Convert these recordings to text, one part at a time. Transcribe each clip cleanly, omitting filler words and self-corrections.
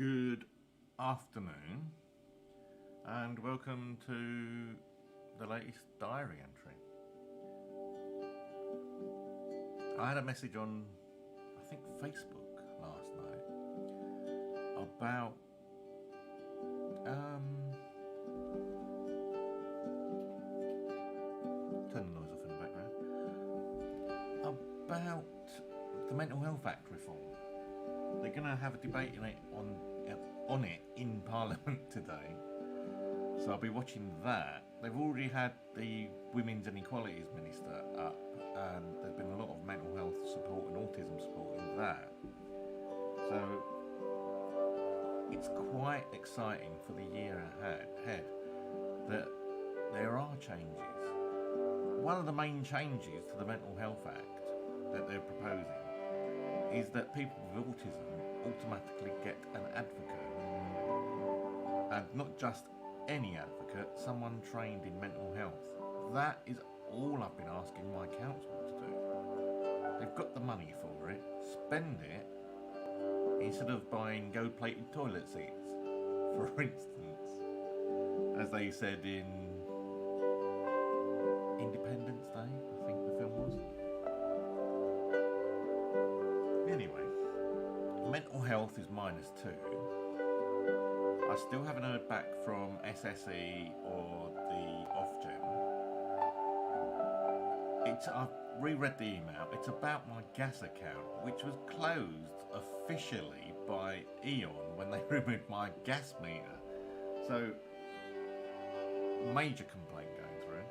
Good afternoon and welcome to the latest diary entry. I had a message on, I think, Facebook last night about turn the noise off in the background, about the Mental Health Act reform. They're going to have a debate on it in Parliament today, so I'll be watching that. They've already had the Women's and Equalities Minister up, and there's been a lot of mental health support and autism support in that. So it's quite exciting for the year ahead that there are changes. One of the main changes to the Mental Health Act that they're proposing is that people with autism automatically get an advocate, and not just any advocate, someone trained in mental health. That is all I've been asking my council to do. They've got the money for it, spend it instead of buying gold-plated toilet seats, for instance, as they said in Independence Day, I think the film was. Anyway, mental health is -2. I still haven't heard back from SSE or the Ofgem. I've reread the email. It's about my gas account, which was closed officially by E.ON when they removed my gas meter. So, major complaint going through.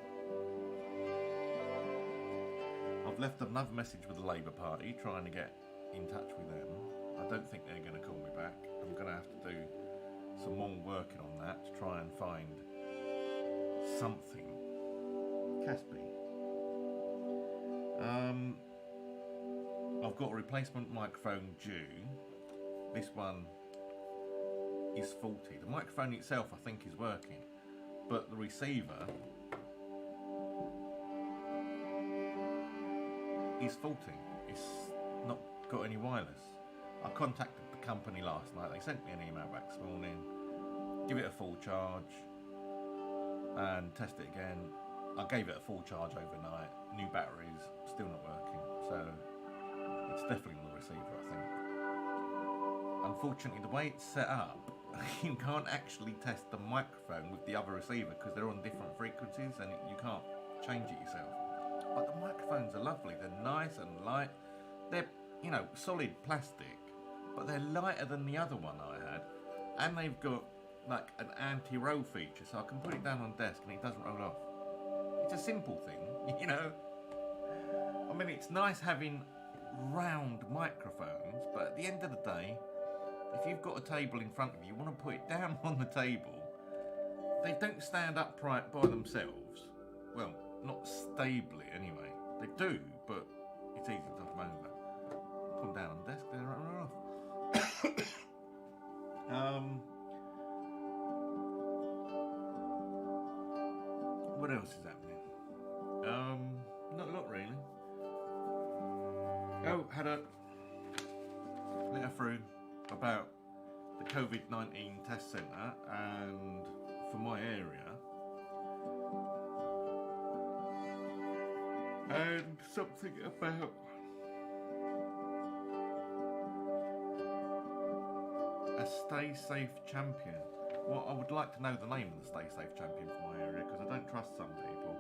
I've left another message with the Labour Party trying to get in touch with them. I don't think they're going to call me back. I'm going to have to do some more working on that to try and find something. Caspi. I've got a replacement microphone due. This one is faulty. The microphone itself I think is working, but the receiver is faulty. It's not got any wireless. I contacted the company last night. They sent me an email back this morning. Give it a full charge and test it again. I gave it a full charge overnight. New batteries, still not working. So it's definitely the receiver, I think. Unfortunately, the way it's set up, you can't actually test the microphone with the other receiver because they're on different frequencies and you can't change it yourself. But the microphones are lovely. They're nice and light. They're, solid plastic, but they're lighter than the other one I had, and they've got like an anti-roll feature, so I can put it down on the desk and it doesn't roll off. It's a simple thing, I mean, it's nice having round microphones, but at the end of the day, if you've got a table in front of you, you want to put it down on the table. They don't stand upright by themselves. Well, not stably anyway. They do, but it's easy to knock them over. Put them down on the desk, they don't run off. What else is happening? Not a lot really. Oh, had a letter through about the COVID-19 test centre and for my area. And something about a Stay Safe champion. Well, I would like to know the name of the Stay Safe champion for my area because I don't trust some people.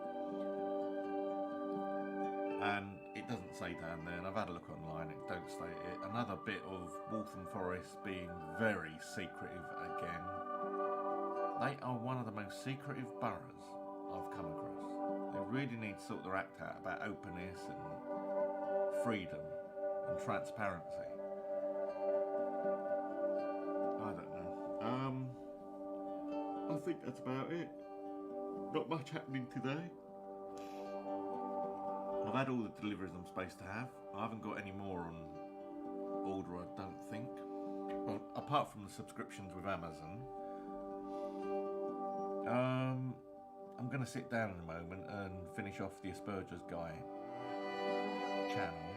And it doesn't say down there, and I've had a look online, it don't state it. Another bit of Waltham Forest being very secretive again. They are one of the most secretive boroughs I've come across. They really need to sort their act out about openness and freedom and transparency. I don't know. I think that's about it. Not much happening today. I've had all the deliveries I'm supposed to have. I haven't got any more on order, I don't think. Well, apart from the subscriptions with Amazon. I'm going to sit down in a moment and finish off the Asperger's Guy channel.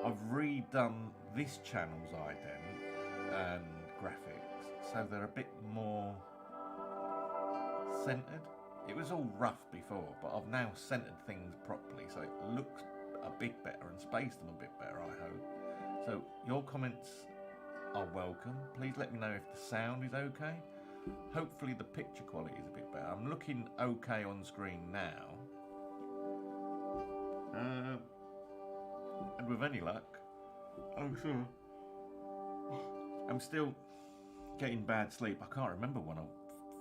I've redone this channel's ident and graphics, so they're a bit more centered. It was all rough before, but I've now centered things properly, so it looks a bit better and spaced them a bit better, I hope. So your comments are welcome. Please let me know if the sound is okay. Hopefully the picture quality is a bit better. I'm looking okay on screen now. And with any luck, I'm still getting bad sleep. I can't remember when I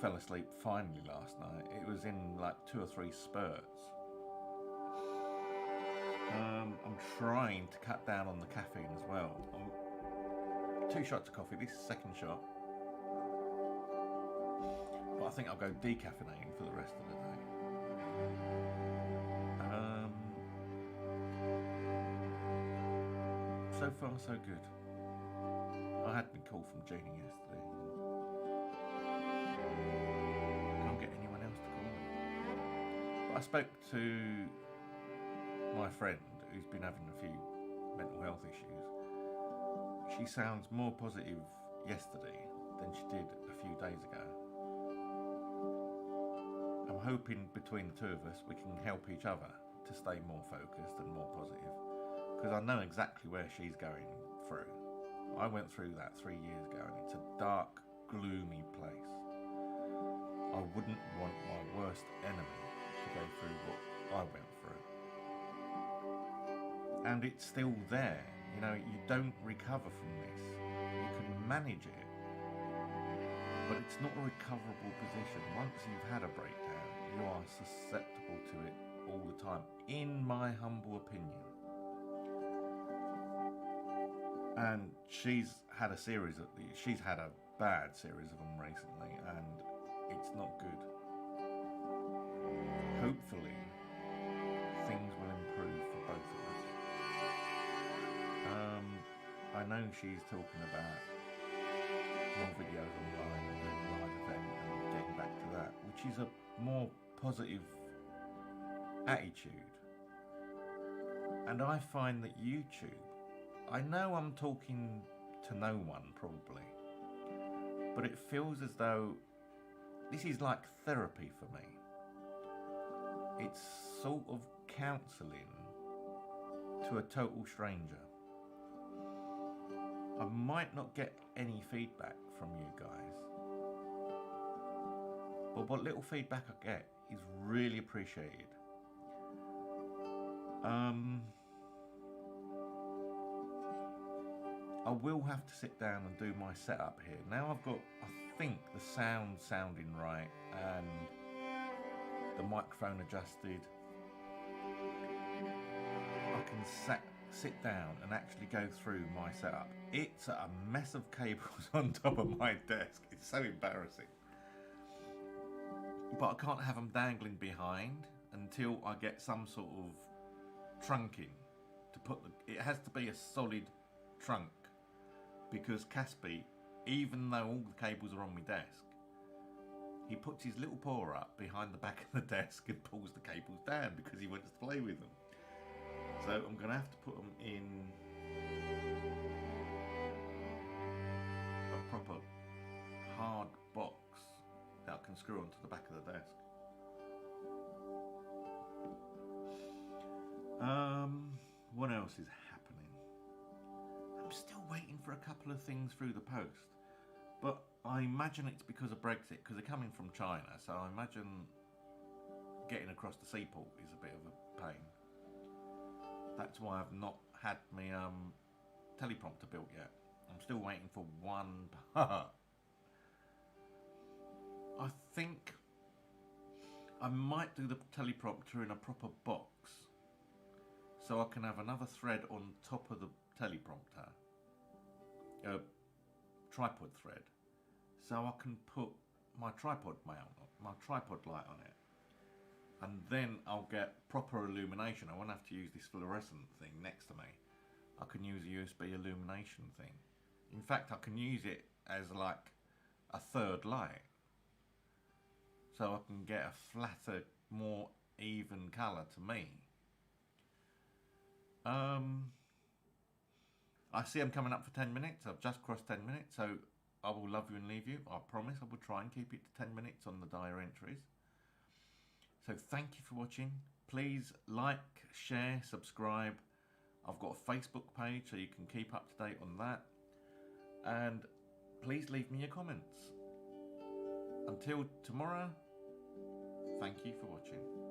fell asleep finally last night. It was in like 2 or 3 spurts. I'm trying to cut down on the caffeine as well. 2 shots of coffee, this is the 2nd shot. But I think I'll go decaffeinating for the rest of the day. So far so good. I had been called from Jeannie yesterday. Can't get anyone else to call me. But I spoke to my friend who's been having a few mental health issues. She sounds more positive yesterday than she did a few days ago. I'm hoping between the 2 of us we can help each other to stay more focused and more positive, because I know exactly where she's going through. I went through that 3 years ago and it's a dark, gloomy place. I wouldn't want my worst enemy to go through what I went through. And it's still there. You know, you don't recover from this. You can manage it, but it's not a recoverable position. Once you've had a breakdown, you are susceptible to it all the time, in my humble opinion. And she's had a bad series of them recently, and it's not good. Hopefully, things will improve for both of us. I know she's talking about more videos online and doing a live event and getting back to that, which is a more positive attitude. And I find that YouTube, I know I'm talking to no one probably, but it feels as though this is like therapy for me. It's sort of counselling to a total stranger. I might not get any feedback from you guys, but what little feedback I get is really appreciated. I will have to sit down and do my setup here. Now I've got, I think, the sound sounding right and the microphone adjusted. I can sit down and actually go through my setup. It's a mess of cables on top of my desk. It's so embarrassing. But I can't have them dangling behind until I get some sort of trunking to put it has to be a solid trunk, because Caspi, even though all the cables are on my desk, he puts his little paw up behind the back of the desk and pulls the cables down because he wants to play with them. So I'm going to have to put them in a proper hard box that I can screw onto the back of the desk. What else is happening? I'm still waiting for a couple of things through the post, but I imagine it's because of Brexit, because they're coming from China, so I imagine getting across the seaport is a bit of a pain. That's why I've not had my teleprompter built yet. I'm still waiting for one part. I think I might do the teleprompter in a proper box, so I can have another thread on top of the teleprompter, tripod thread, so I can put my tripod mount, my tripod light on it, and then I'll get proper illumination. I won't have to use this fluorescent thing next to me. I can use a USB illumination thing. In fact, I can use it as like a third light, so I can get a flatter, more even colour to me. I see I'm coming up for 10 minutes. I've just crossed 10 minutes, so I will love you and leave you. I promise I will try and keep it to 10 minutes on the diary entries. So thank you for watching. Please like, share, subscribe. I've got a Facebook page so you can keep up to date on that. And please leave me your comments. Until tomorrow, thank you for watching.